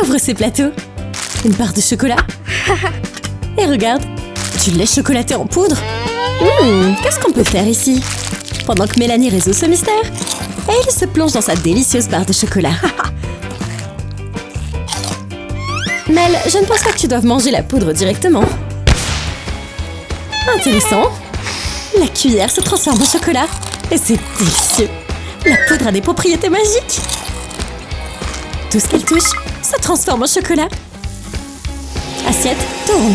ouvre ces plateaux. Une barre de chocolat. Et regarde, du lait chocolaté en poudre. Qu'est-ce qu'on peut faire ici? Pendant que Mélanie résout ce mystère, elle se plonge dans sa délicieuse barre de chocolat. Mel, je ne pense pas que tu doives manger la poudre directement. Intéressant. La cuillère se transforme en chocolat. Et c'est délicieux. La poudre a des propriétés magiques. Tout ce qu'elle touche se transforme en chocolat. Assiette, tourne.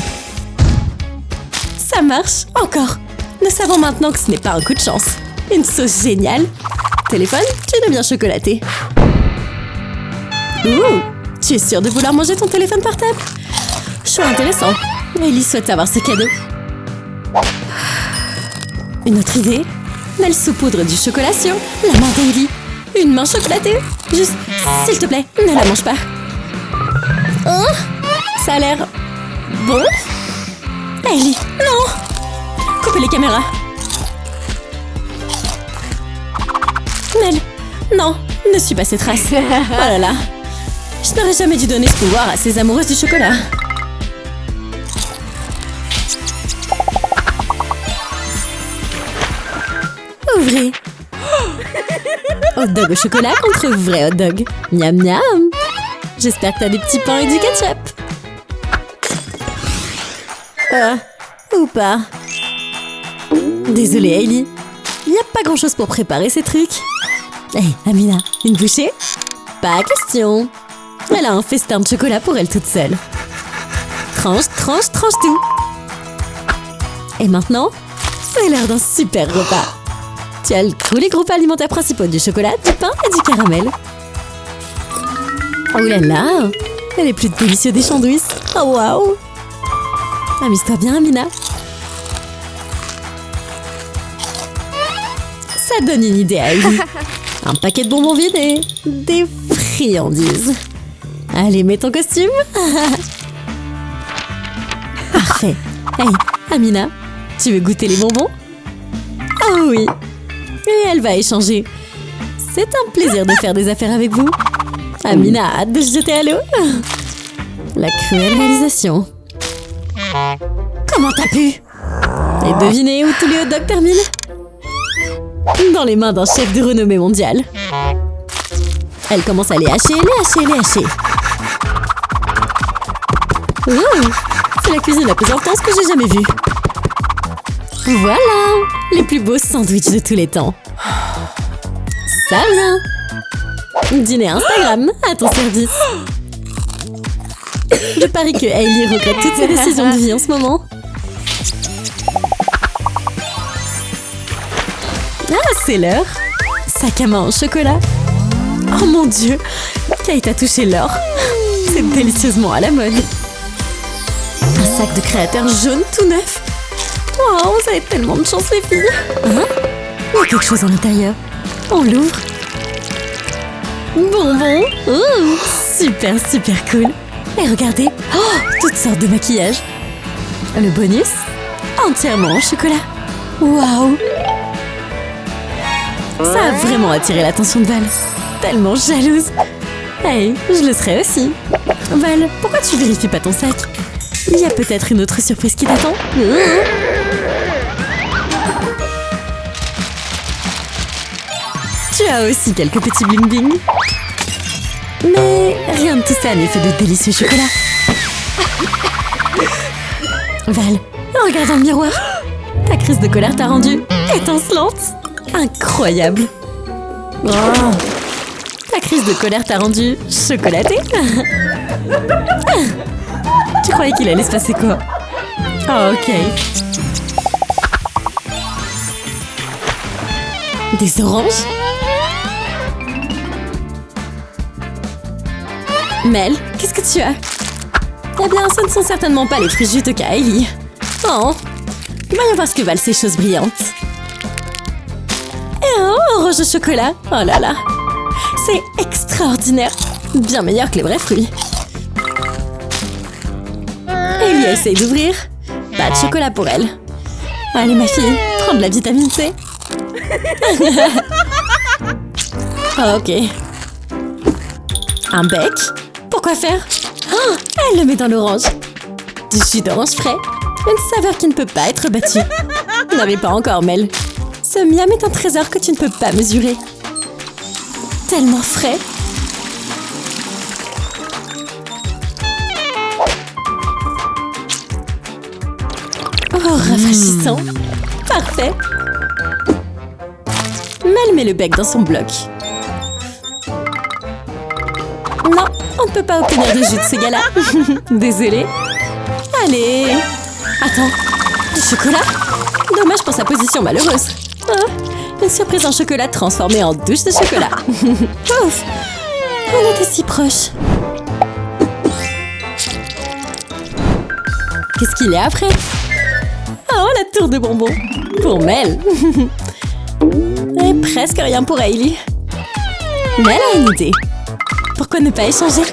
Ça marche, encore. Nous savons maintenant que ce n'est pas un coup de chance. Une sauce géniale. Téléphone, tu deviens chocolaté. Ouh, tu es sûre de vouloir manger ton téléphone portable? Choix intéressant. Ellie souhaite avoir ce cadeau. Une autre idée? Mel saupoudre du chocolat sur la main d'Ellie. Une main chocolatée. Juste, s'il te plaît, ne la mange pas. Oh, ça a l'air bon. Ellie, non! Coupez les caméras. Mel, non, ne suis pas ces traces. Oh là là. Je n'aurais jamais dû donner ce pouvoir à ces amoureuses du chocolat. Ouvrez. Hot dog au chocolat contre vrai hot dog. Miam miam. J'espère que t'as des petits pains et du ketchup. Ou pas. Désolée, Hailey. Il n'y a pas grand-chose pour préparer ces trucs. Hey, Amina, une bouchée? Pas question. Elle a un festin de chocolat pour elle toute seule. Tranche, tranche, tranche tout. Et maintenant, c'est l'heure d'un super repas. Tu as tous les groupes alimentaires principaux du chocolat, du pain et du caramel. Oh là là, elle est plus délicieuse des sandwichs. Oh waouh. Amuse-toi bien, Amina. Ça donne une idée à Ellie. Un paquet de bonbons vides et des friandises. Allez, mets ton costume. Parfait. Hey, Amina, tu veux goûter les bonbons? Oh oui. Et elle va échanger. C'est un plaisir de faire des affaires avec vous. Amina a hâte de se jeter à l'eau. La cruelle réalisation. Comment t'as pu? Et devinez où tous les hot dogs terminent? Dans les mains d'un chef de renommée mondiale. Elle commence à les hacher, les hacher. C'est la cuisine la plus intense que j'ai jamais vue. Voilà, les plus beaux sandwichs de tous les temps. Ça vient. Dîner Instagram à ton service. Je parie que Hailey regrette toutes ses décisions de vie en ce moment. Ah, c'est l'heure. Sac à main en chocolat. Oh mon Dieu, Kate a touché l'or. C'est délicieusement à la mode. Un sac de créateur jaune tout neuf. Oh, vous avez tellement de chance, les filles. Hein? Il y a quelque chose à l'intérieur. On l'ouvre. Bonbon. Oh, super, super cool. Et regardez, toutes sortes de maquillage. Le bonus, entièrement en chocolat. Waouh. Ça a vraiment attiré l'attention de Val. Tellement jalouse. Hey, je le serais aussi. Val, pourquoi tu vérifies pas ton sac? Il y a peut-être une autre surprise qui t'attend. Tu as aussi quelques petits bling-bling. Mais rien de tout ça n'est fait de délicieux chocolat. Val, regarde dans le miroir. Ta crise de colère t'a rendue étincelante. Incroyable. Oh. Ta crise de colère t'a rendue chocolatée. Tu croyais qu'il allait se passer quoi? Oh, ok. Des oranges? Mel, qu'est-ce que tu as? Eh bien, ce ne sont certainement pas les fruits juteux qu'a Hailey. Oh, voyons voir ce que valent ces choses brillantes. Et un orange au chocolat. Oh là là. C'est extraordinaire. Bien meilleur que les vrais fruits. Hailey essaye d'ouvrir. Pas de chocolat pour elle. Allez ma fille, prends de la vitamine C. Oh, ok. Un bec. Pourquoi faire? Oh, elle le met dans l'orange. Du jus d'orange frais. Une saveur qui ne peut pas être battue. Vous n'avez pas encore, Mel. Ce miam est un trésor que tu ne peux pas mesurer. Tellement frais. Oh, rafraîchissant. Parfait. Mel met le bec dans son bloc. Non, on ne peut pas obtenir de jus de ce gars-là. Désolée. Allez. Attends, du chocolat? Dommage pour sa position malheureuse. Oh, une surprise en chocolat transformée en douche de chocolat. Ouf, on était si proches. Qu'est-ce qu'il y a après? Oh, la tour de bonbons. Pour Mel. Et presque rien pour Hailey. Mel a une idée. Pourquoi ne pas échanger?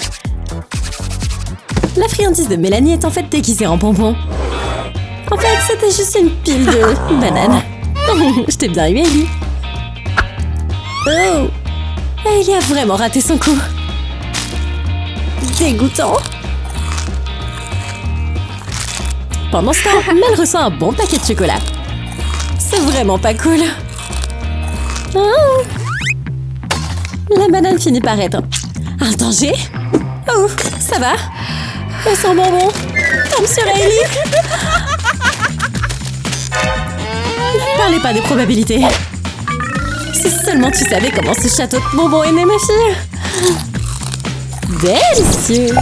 La friandise de Mélanie est en fait déguisée en bonbon. En fait, c'était juste une pile de bananes. Je t'ai bien eu, Hailey. Oh! Hailey a vraiment raté son coup. Dégoûtant. Pendant ce temps, Mel reçoit un bon paquet de chocolat. C'est vraiment pas cool. Oh. La banane finit par être un danger. Oh, ça va? Elle sent bonbon. Tombe sur Hailey. Ne parlez pas des probabilités. Si seulement tu savais comment ce château de bonbons est né, ma fille. Délicieux.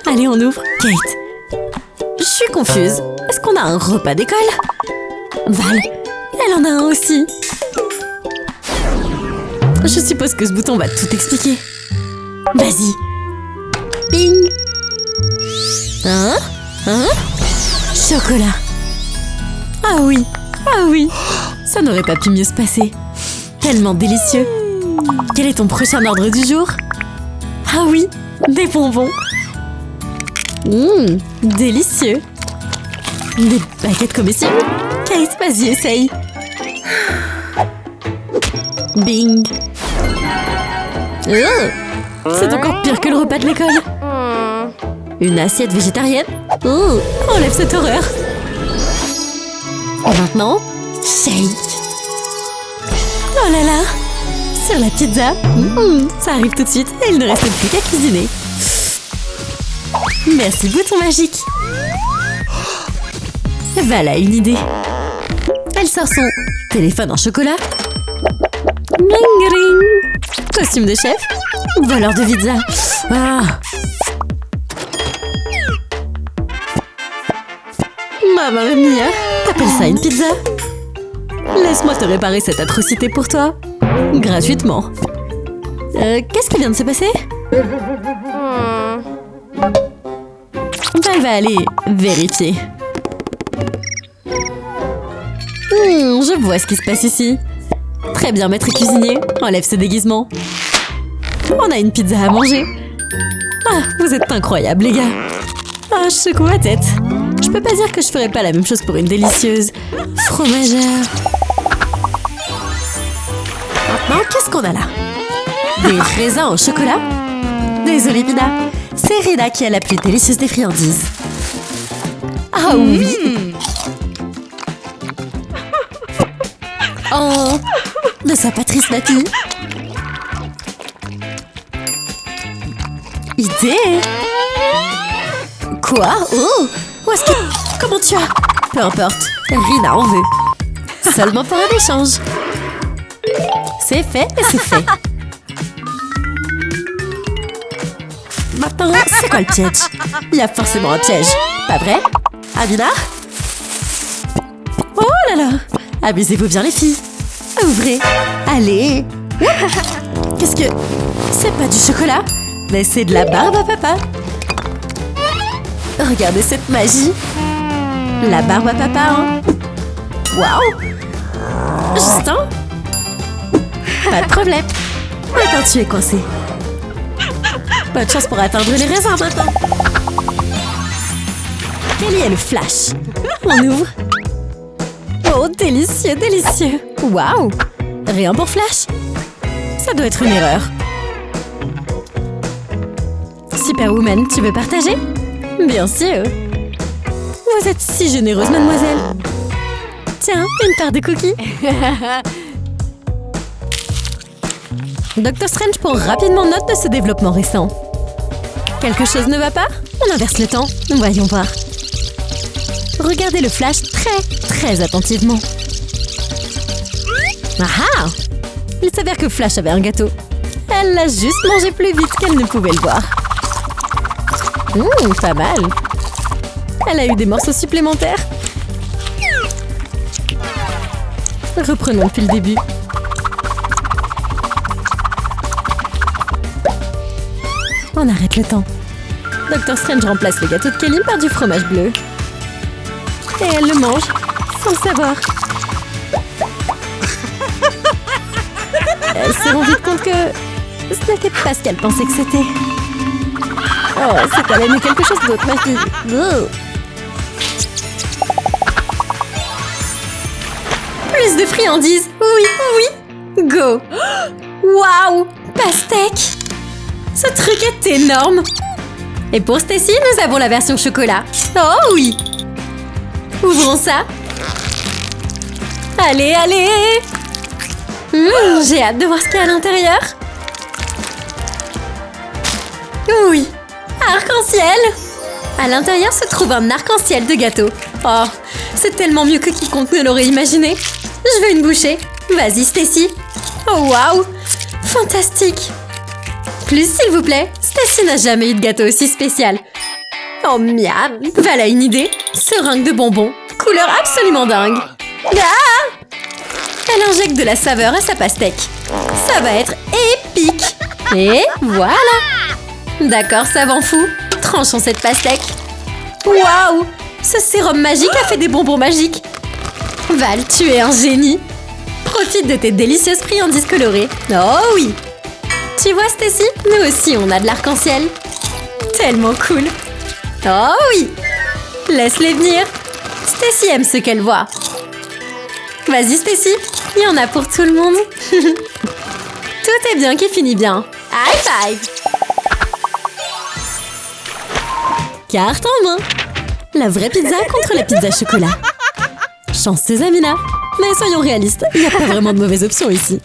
Allez, on ouvre. Kate. Je suis confuse. Est-ce qu'on a un repas d'école? Val, elle en a un aussi. Je suppose que ce bouton va tout expliquer. Vas-y. Ping. Hein? Chocolat. Ah oui. Ça n'aurait pas pu mieux se passer. Tellement délicieux. Quel est ton prochain ordre du jour? Ah oui, des bonbons. Délicieux. Des baguettes comestibles? Kate, vas-y, essaye. Bing. C'est encore pire que le repas de l'école. Une assiette végétarienne? Enlève cette horreur. Et maintenant, shake. Oh là là. Sur la pizza. Ça arrive tout de suite et il ne reste plus qu'à cuisiner. Merci, bouton magique. Val a une idée. Elle sort son téléphone en chocolat. Ring ring. Costume de chef. Voleur de pizza. Ah. Mamma mia. T'appelles ça une pizza? Laisse-moi te réparer cette atrocité pour toi. Gratuitement. Qu'est-ce qui vient de se passer? Val va aller vérifier. Je vois ce qui se passe ici. Très bien, maître cuisinier. Enlève ce déguisement. On a une pizza à manger. Ah, vous êtes incroyables, les gars. Ah, je secoue la tête. Je peux pas dire que je ferais pas la même chose pour une délicieuse fromagère. Maintenant, qu'est-ce qu'on a là? Des raisins au chocolat? Désolée, Pina. C'est Rina qui a la plus délicieuse des friandises. Ah oui! Oh! De sa Patrice, ma fille. Idée! Quoi? Oh! Où est-ce que... Comment tu as... Peu importe. Rina en veut. Seulement pour un échange. C'est fait et c'est fait. Maintenant, c'est quoi le piège? Il y a forcément un piège. Pas vrai? Amina? Oh là là! Amusez-vous bien, les filles. Ouvrez. Allez. Qu'est-ce que... C'est pas du chocolat, mais c'est de la barbe à papa. Regardez cette magie. La barbe à papa, hein. Waouh. Justin? Pas de problème. Maintenant, tu es coincé. Bonne chance pour atteindre les raisins maintenant. Quel est le flash? On ouvre. Oh, délicieux, délicieux. Waouh. Rien pour Flash. Ça doit être une erreur. Superwoman, tu veux partager? Bien sûr. Vous êtes si généreuse, mademoiselle. Tiens, une part de cookies. Dr. Strange prend rapidement note de ce développement récent. Quelque chose ne va pas? On inverse le temps. Voyons voir. Regardez le flash très attentivement. Ah ah! Il s'avère que Flash avait un gâteau. Elle l'a juste mangé plus vite qu'elle ne pouvait le voir. Pas mal. Elle a eu des morceaux supplémentaires. Reprenons depuis le début. On arrête le temps. Dr. Strange remplace le gâteau de Kelly par du fromage bleu. Et elle le mange, sans le savoir. Elle s'est rendue compte que ce n'était pas ce qu'elle pensait que c'était. Oh, c'est quand même quelque chose d'autre, ma fille. Plus de friandises. Oui. Go. Waouh, pastèque. Ce truc est énorme. Et pour Stacy, nous avons la version chocolat. Oh oui. Ouvrons ça. Allez. J'ai hâte de voir ce qu'il y a à l'intérieur. Oui. Arc-en-ciel. À l'intérieur se trouve un arc-en-ciel de gâteau. Oh, c'est tellement mieux que quiconque ne l'aurait imaginé. Je veux une bouchée. Vas-y, Stacy. Oh, waouh. Fantastique. Plus, s'il vous plaît. Stacy n'a jamais eu de gâteau aussi spécial. Oh, miam. Voilà une idée. Seringue de bonbons. Couleur absolument dingue. Ah! Elle injecte de la saveur à sa pastèque. Ça va être épique. Et voilà. D'accord, savant fou. Tranchons cette pastèque. Waouh! Ce sérum magique a fait des bonbons magiques. Val, tu es un génie. Profite de tes délicieuses friandises colorées. Oh oui! Tu vois, Stacy, nous aussi, on a de l'arc-en-ciel. Tellement cool. Oh oui! Laisse-les venir. Stacy aime ce qu'elle voit. Vas-y, Stacy. Il y en a pour tout le monde. Tout est bien qui finit bien. High five! Carte en main. La vraie pizza contre la pizza chocolat. Chanceuse Amina. Mais soyons réalistes, il n'y a pas vraiment de mauvaises options ici.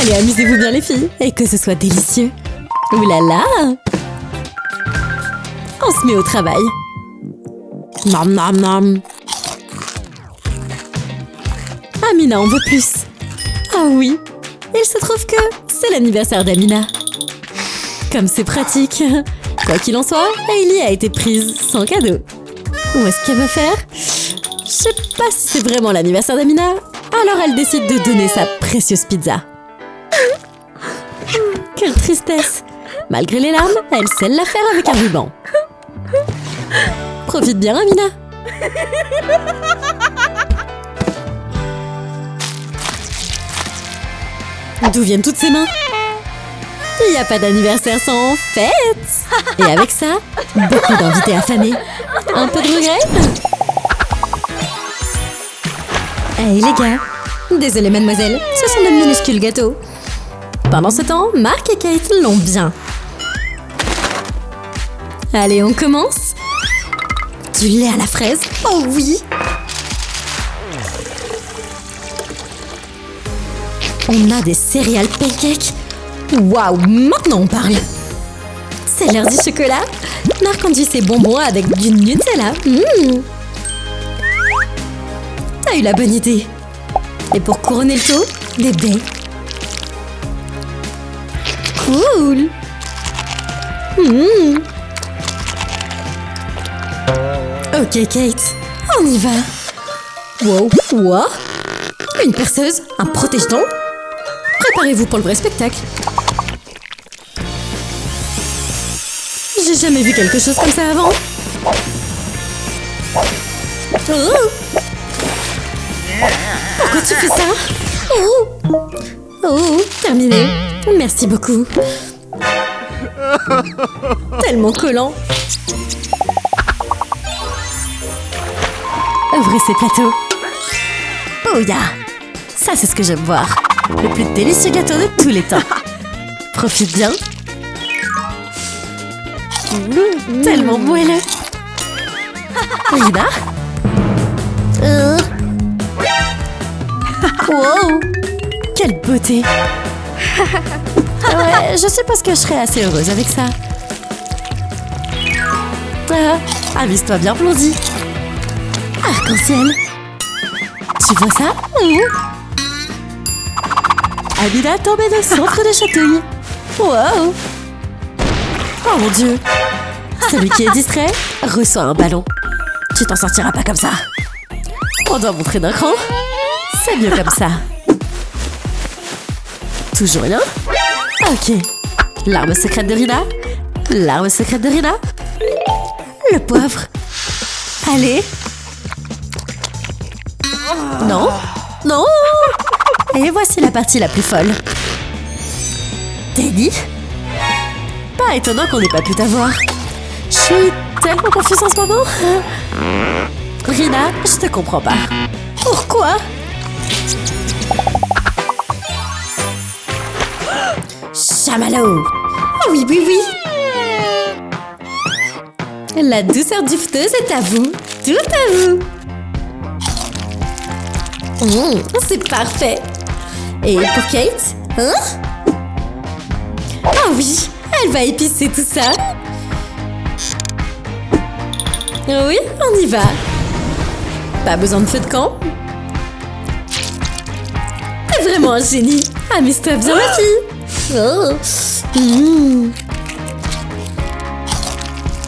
Allez, amusez-vous bien les filles. Et que ce soit délicieux. Ouh là là! On se met au travail. Nam nam nam. Amina en veut plus. Ah oui, il se trouve que c'est l'anniversaire d'Amina. Comme c'est pratique. Quoi qu'il en soit, Hailey a été prise sans cadeau. Où est-ce qu'elle veut faire? Je sais pas si c'est vraiment l'anniversaire d'Amina. Alors elle décide de donner sa précieuse pizza. Quelle tristesse. Malgré les larmes, elle scelle l'affaire avec un ruban. Profite bien, Amina. D'où viennent toutes ces mains? Il n'y a pas d'anniversaire sans fête. Et avec ça, beaucoup d'invités affamés. Un peu de regret? Hey les gars. Désolée mademoiselle, ce sont de minuscules gâteaux. Pendant ce temps, Mark et Kate l'ont bien. Allez, on commence. Du lait à la fraise. Oh oui. On a des céréales pancakes. Waouh, maintenant on parle. C'est l'heure du chocolat. Marc conduit ses bonbons avec du Nutella. T'as eu la bonne idée. Et pour couronner le tout, des baies. Cool. Ok, Kate, on y va. Wow, quoi? Une perceuse? Un protège-dents? Préparez-vous pour le vrai spectacle. J'ai jamais vu quelque chose comme ça avant. Oh! Pourquoi tu fais ça? Oh, terminé. Merci beaucoup. Tellement collant. Ouvrez ces plateaux. Bouya! Ça, c'est ce que j'aime voir. Le plus délicieux gâteau de tous les temps. Profite bien. Tellement moelleux. Rina? Wow! Quelle beauté! Ouais, je sais pas ce que je serais assez heureuse avec ça. Amuse-toi bien, Blondie. Arc-en-ciel. Tu vois ça? Amina tombée dans le centre de chatouille. Wow! Oh mon Dieu! Celui qui est distrait reçoit un ballon. Tu t'en sortiras pas comme ça. On doit montrer d'un cran. C'est mieux comme ça. Toujours rien? Ok. L'arme secrète de Rina. L'arme secrète de Rina. Le poivre. Allez. Non. Non. Et voici la partie la plus folle. Teddy? Pas étonnant qu'on n'ait pas pu t'avoir. Je suis tellement confuse en ce moment. Rina, je te comprends pas. Pourquoi? Chamallow! Oh oui, oui, oui! La douceur dufteuse est à vous. Tout à vous. C'est parfait. Et pour Kate? Hein? Oh oui, elle va épicer tout ça. Oui, on y va. Pas besoin de feu de camp. T'es vraiment un génie. Amuse-toi bien, ma fille. Oh.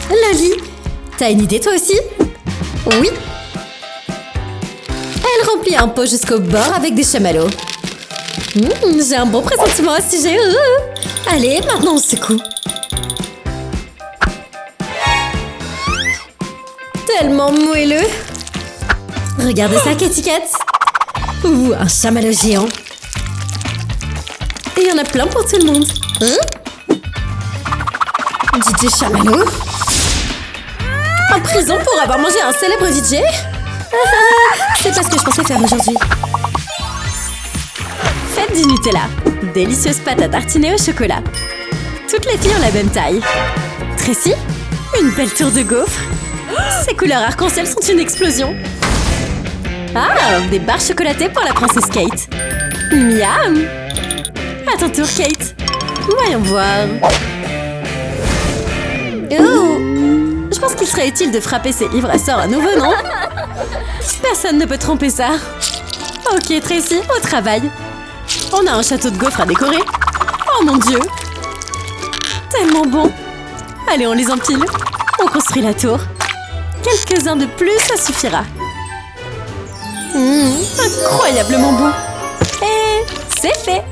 Loli, t'as une idée toi aussi? Oui. Elle remplit un pot jusqu'au bord avec des chamallows. J'ai un bon pressentiment à ce sujet. Allez, maintenant on secoue. Tellement moelleux. Regardez ça, Katy Cat. Un chamallow géant. Et il y en a plein pour tout le monde. DJ Chamallow? En prison pour avoir mangé un célèbre DJ? C'est pas ce que je pensais faire aujourd'hui. Fête du Nutella. Délicieuse pâte à tartiner au chocolat. Toutes les filles ont la même taille. Tracy? Une belle tour de gaufre. Ces couleurs arc-en-ciel sont une explosion. Ah, des barres chocolatées pour la princesse Kate. Miam! À ton tour, Kate. Voyons voir. Je pense qu'il serait utile de frapper ces livres à sort à nouveau, non? Personne ne peut tromper ça. Ok, Tracy, au travail. On a un château de gaufres à décorer. Oh mon Dieu! Tellement bon. Allez, on les empile. On construit la tour. Quelques-uns de plus, ça suffira. Incroyablement beau. Et c'est fait.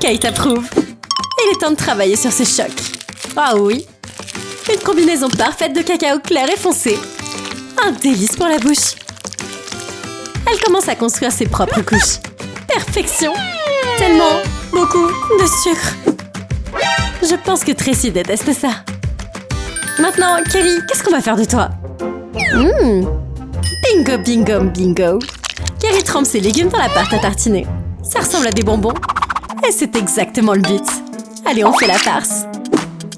Kate approuve. Il est temps de travailler sur ce choc. Ah oui. Une combinaison parfaite de cacao clair et foncé. Un délice pour la bouche. Elle commence à construire ses propres couches. Perfection. Tellement beaucoup de sucre. Je pense que Tracy déteste ça. Maintenant, Kerry, qu'est-ce qu'on va faire de toi? Bingo, bingo, bingo. Kerry trempe ses légumes dans la pâte à tartiner. Ça ressemble à des bonbons. Et c'est exactement le but. Allez, on fait la farce.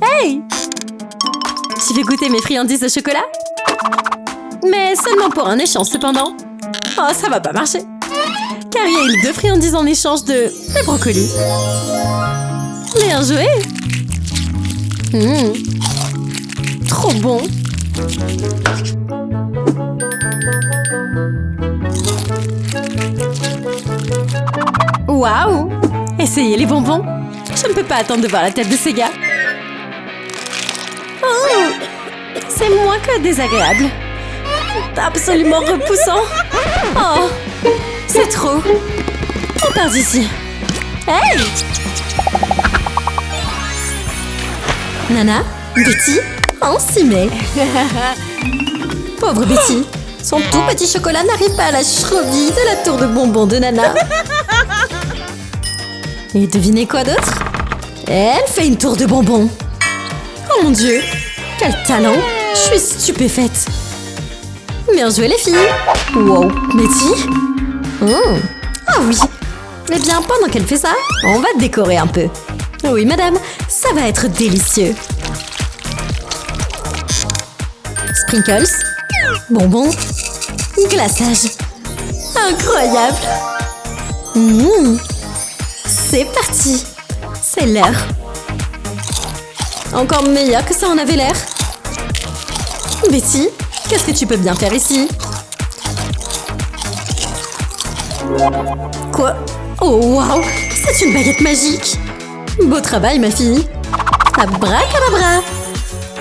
Hey! Tu veux goûter mes friandises au chocolat? Mais seulement pour un échange, cependant. Oh, ça va pas marcher. Car il y a eu 2 friandises en échange de brocolis. Bien joué! Trop bon! Waouh! Essayez les bonbons! Je ne peux pas attendre de voir la tête de ces gars. Oh! C'est moins que désagréable. Absolument repoussant. Oh! C'est trop. On part d'ici. Hey! Nana? Betty? On s'y met. Pauvre Betty. Son tout petit chocolat n'arrive pas à la cheville de la tour de bonbons de Nana. Et devinez quoi d'autre? Elle fait une tour de bonbons. Oh mon Dieu! Quel talent! Je suis stupéfaite. Bien joué les filles. Wow, Betty? Ah oui. Eh bien, pendant qu'elle fait ça, on va décorer un peu. Oui, madame, ça va être délicieux. Sprinkles, bonbons, glaçage. Incroyable. C'est parti. C'est l'heure. Encore meilleur que ça en avait l'air. Betty, qu'est-ce que tu peux bien faire ici? Quoi? Oh, waouh! C'est une baguette magique! Beau travail, ma fille! Abracadabra!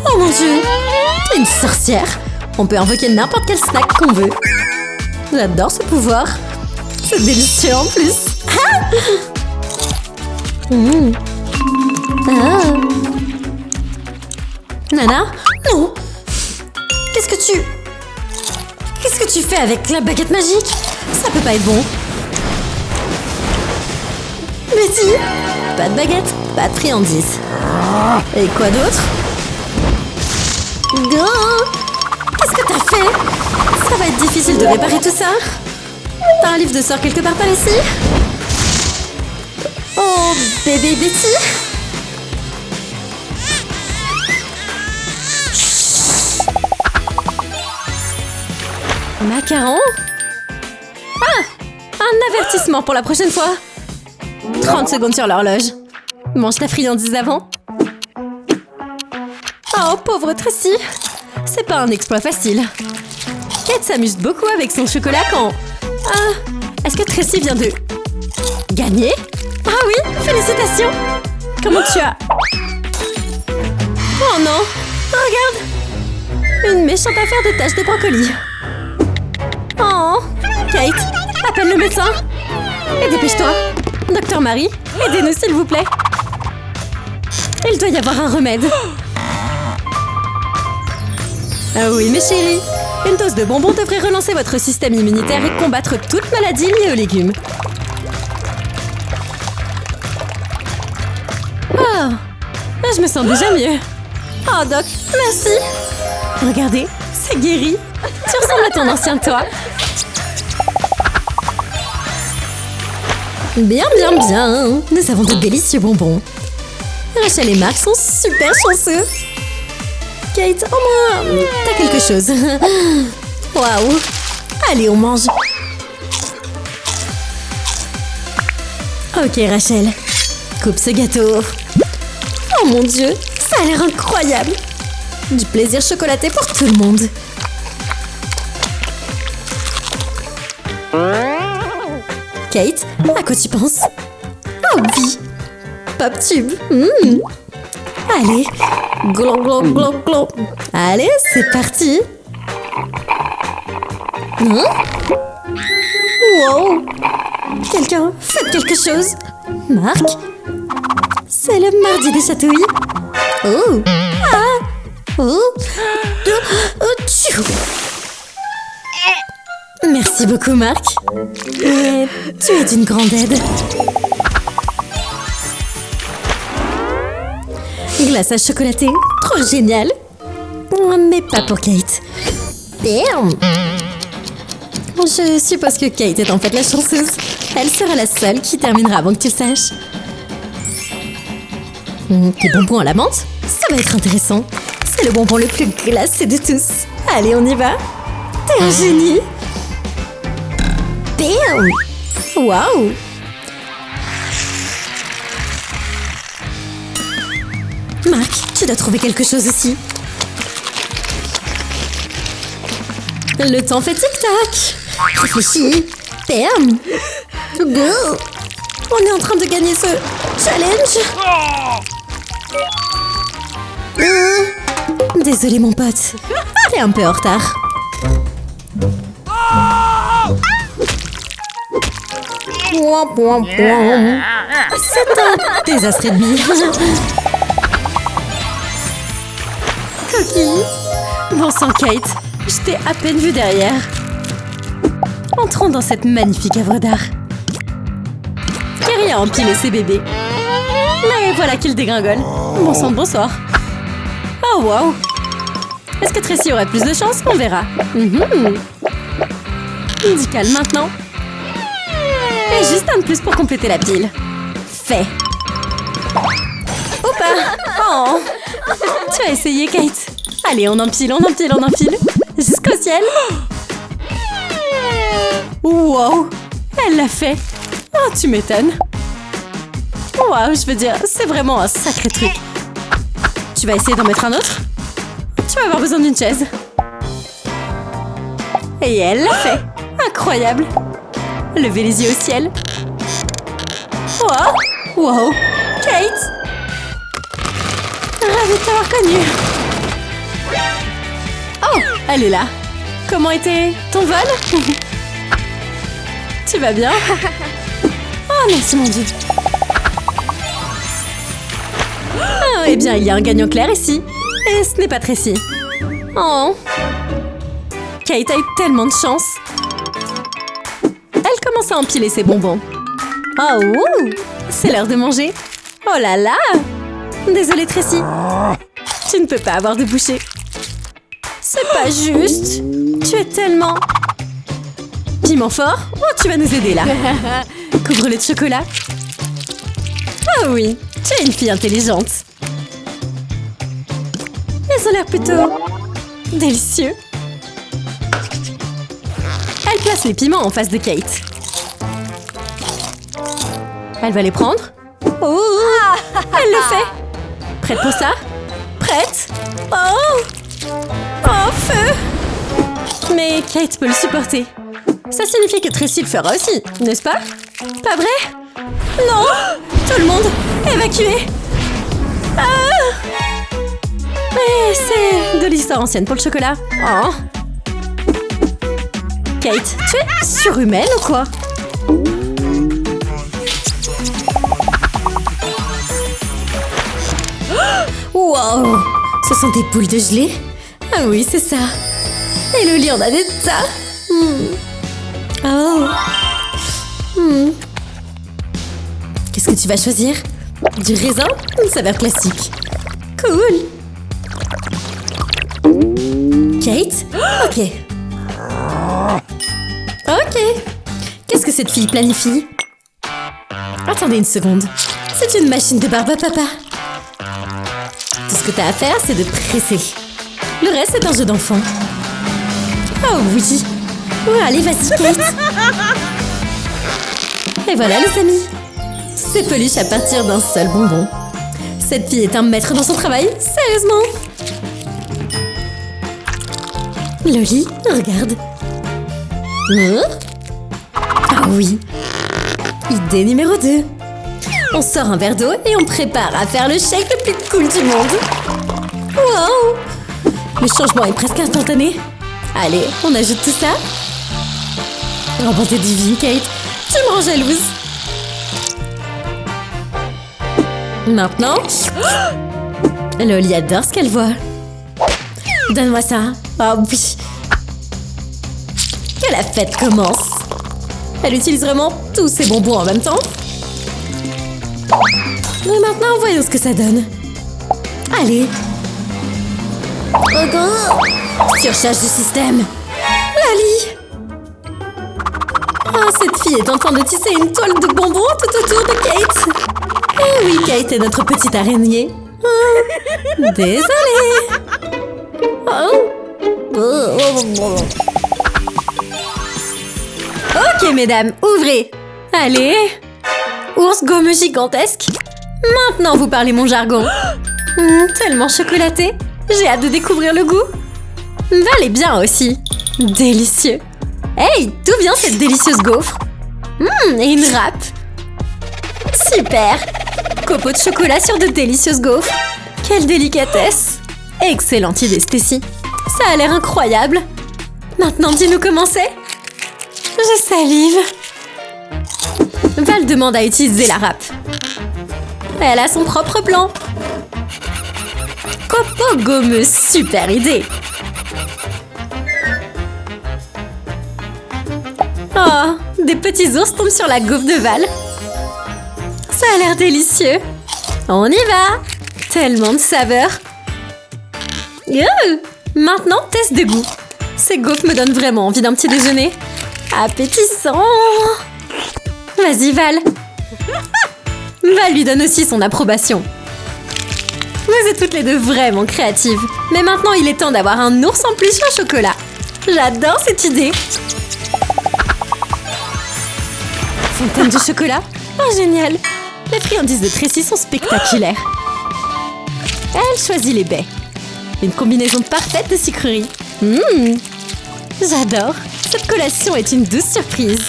Oh mon Dieu! T'es une sorcière! On peut invoquer n'importe quel snack qu'on veut. J'adore ce pouvoir! C'est délicieux en plus! Nana? Non! Qu'est-ce que tu fais avec la baguette magique? Ça peut pas être bon. Betty? Pas de baguette, pas de friandises. Et quoi d'autre? Qu'est-ce que t'as fait? Ça va être difficile de réparer tout ça. T'as un livre de sort quelque part par ici? Oh, bébé Betty? Macaron? Ah! Un avertissement pour la prochaine fois. 30 secondes sur l'horloge. Mange ta friandise avant. Oh, pauvre Tracy. C'est pas un exploit facile. Kate s'amuse beaucoup avec son chocolat quand... Ah! Est-ce que Tracy vient de... gagner? Ah oui! Félicitations! Comment tu as... Oh non! Regarde! Une méchante affaire de taches de brocoli. Oh! Kate, appelle le médecin! Et dépêche-toi! Docteur Marie, aidez-nous s'il vous plaît! Il doit y avoir un remède! Ah oui, mes chéris! Une dose de bonbons devrait relancer votre système immunitaire et combattre toute maladie liée aux légumes. Oh! Je me sens déjà mieux! Oh, Doc, merci! Regardez, c'est guéri! Tu ressembles à ton ancien toi! Bien, bien, bien! Nous avons de délicieux bonbons! Rachel et Marc sont super chanceux! Kate, au moins, t'as quelque chose! Waouh! Allez, on mange! Ok, Rachel, coupe ce gâteau! Oh mon Dieu, ça a l'air incroyable! Du plaisir chocolaté pour tout le monde! Kate, à quoi tu penses? Oh oui! Pop tube! Allez! Glon, glon, glon, glon! Allez, c'est parti! Wow! Quelqu'un, faites quelque chose! Marc? C'est le mardi des chatouilles! Oh! Ah! Oh! Tchou! Merci beaucoup, Marc. Et tu es d'une grande aide. Glaçage chocolaté, trop génial. Mais pas pour Kate. Bam! Je suppose que Kate est en fait la chanceuse. Elle sera la seule qui terminera avant que tu le saches. Des bonbons à la menthe? Ça va être intéressant. C'est le bonbon le plus glacé de tous. Allez, on y va. T'es un génie. Bam! Waouh! Marc, tu dois trouver quelque chose aussi. Le temps fait tic-tac. Réfléchis. Bam! Go! On est en train de gagner ce challenge. Désolé mon pote. T'es un peu en retard. C'est un désastre et demi. Coquille. Bon sang, Kate. Je t'ai à peine vue derrière. Entrons dans cette magnifique œuvre d'art. Carrie a empilé ses bébés. Mais voilà qu'il dégringole. Bon sang, bonsoir. Oh, wow. Est-ce que Tracy aurait plus de chance? On verra. Musical maintenant. Et juste un de plus pour compléter la pile. Fait. pas. Oh. Tu as essayé, Kate. Allez, on empile, jusqu'au ciel. Wow, elle l'a fait. Oh, tu m'étonnes. Wow, je veux dire, c'est vraiment un sacré truc. Tu vas essayer d'en mettre un autre? Tu vas avoir besoin d'une chaise. Et elle l'a fait. Incroyable. Levez les yeux au ciel. Wow, wow, Kate. Ravie de t'avoir connue. Oh, elle est là. Comment était ton vol? Tu vas bien? Oh, merci mon Dieu. Oh, eh bien, il y a un gagnant clair ici. Et ce n'est pas Tracy. Oh. Kate a eu tellement de chance. Elle commence à empiler ses bonbons. Oh, ouh, c'est l'heure de manger. Oh là là. Désolée, Tracy. Tu ne peux pas avoir de bouchée. C'est pas juste. Tu es tellement... Piment fort? Oh, tu vas nous aider là. Couvre-le de chocolat. Ah oui, tu es une fille intelligente. Ils ont l'air plutôt... délicieux. Elle place les piments en face de Kate. Elle va les prendre. Oh, elle le fait. Prête pour ça? Prête? Oh! Oh, feu! Mais Kate peut le supporter. Ça signifie que Tracy le fera aussi, n'est-ce pas? Pas vrai? Non! Tout le monde, évacué! Ah! Mais c'est de l'histoire ancienne pour le chocolat. Oh! Kate, tu es surhumaine ou quoi? Wow! Ce sont des boules de gelée? Ah oui, c'est ça. Et le lit en a des tas. Oh. Qu'est-ce que tu vas choisir? Du raisin? Une saveur classique. Cool. Kate? Ok. Ok. Qu'est-ce que cette fille planifie? Attendez une seconde. C'est une machine de barbe à papa. Tout ce que t'as à faire, c'est de presser. Le reste, c'est un jeu d'enfant. Oh oui. Ouais, allez, vas-y, Kate. Et voilà, les amis. C'est peluche à partir d'un seul bonbon. Cette fille est un maître dans son travail, sérieusement. Loli, regarde. Ah oui. Idée numéro 2. On sort un verre d'eau et on prépare à faire le shake le plus cool du monde. Wow! Le changement est presque instantané. Allez, on ajoute tout ça. Oh, bonté divine, Kate. Tu me rends jalouse. Maintenant... Loli adore ce qu'elle voit. Donne-moi ça. Oh oui. Que la fête commence. Elle utilise vraiment tous ses bonbons en même temps. Et maintenant, voyons ce que ça donne. Allez. Surcharge du système. Loli. Oh, cette fille est en train de tisser une toile de bonbons tout autour de Kate. Eh oui, Kate est notre petite araignée. Oh, désolée. Ok, mesdames, ouvrez. Allez. Ours gommeux gigantesque. Maintenant, vous parlez mon jargon. Tellement chocolaté. J'ai hâte de découvrir le goût. Val est bien aussi. Délicieux. Hey, d'où vient cette délicieuse gaufre? Et une râpe. Super. Copeaux de chocolat sur de délicieuses gaufres. Quelle délicatesse. Excellente idée, Stacy. Ça a l'air incroyable. Maintenant, dis-nous comment c'est. Je salive. Val demande à utiliser la râpe. Elle a son propre plan. Copeaux gommeux, super idée. Oh, des petits ours tombent sur la gaufre de Val. Ça a l'air délicieux. On y va. Tellement de saveurs. Maintenant, test de goût. Ces gaufres me donnent vraiment envie d'un petit déjeuner. Appétissant. Vas-y, Val. Val lui donne aussi son approbation. Vous êtes toutes les deux vraiment créatives. Mais maintenant, il est temps d'avoir un ours en plus au chocolat. J'adore cette idée. Fontaine de chocolat? Oh, génial! Les friandises de Tracy sont spectaculaires. Elle choisit les baies. Une combinaison parfaite de sucreries. J'adore! Cette collation est une douce surprise.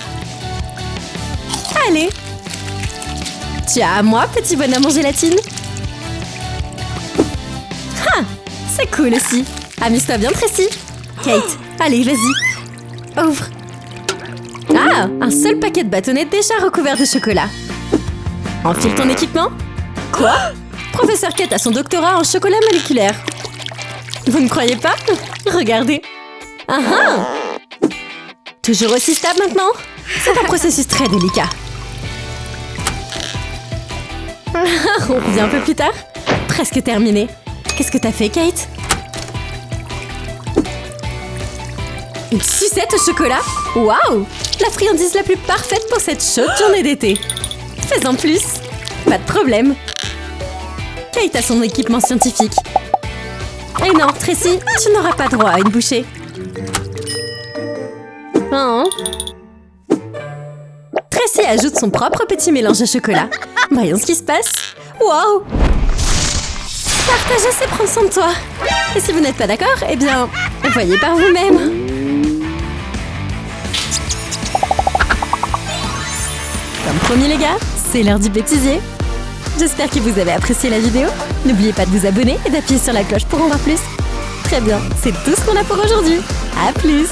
Allez! Tu as à moi, petit bonhomme en gélatine? Ah! C'est cool aussi. Amuse-toi bien, Tracy. Kate, allez, vas-y. Ouvre. Ah! Un seul paquet de bâtonnets déjà recouvert de chocolat. Enfile ton équipement. Quoi? Professeur Kate a son doctorat en chocolat moléculaire. Vous ne croyez pas? Regardez. Ah ah! Toujours aussi stable maintenant? C'est un processus très délicat. On revient un peu plus tard. Presque terminé. Qu'est-ce que t'as fait, Kate? Une sucette au chocolat? Waouh! La friandise la plus parfaite pour cette chaude journée d'été. Fais-en plus. Pas de problème. Kate a son équipement scientifique. Et non, Tracy, tu n'auras pas droit à une bouchée. Oh. Tracy ajoute son propre petit mélange de chocolat. Voyons ce qui se passe. Wow! Partager, c'est prendre soin de toi. Et si vous n'êtes pas d'accord, eh bien, voyez par vous-même. Comme promis les gars, c'est l'heure du bêtisier. J'espère que vous avez apprécié la vidéo. N'oubliez pas de vous abonner et d'appuyer sur la cloche pour en voir plus. Très bien, c'est tout ce qu'on a pour aujourd'hui. À plus!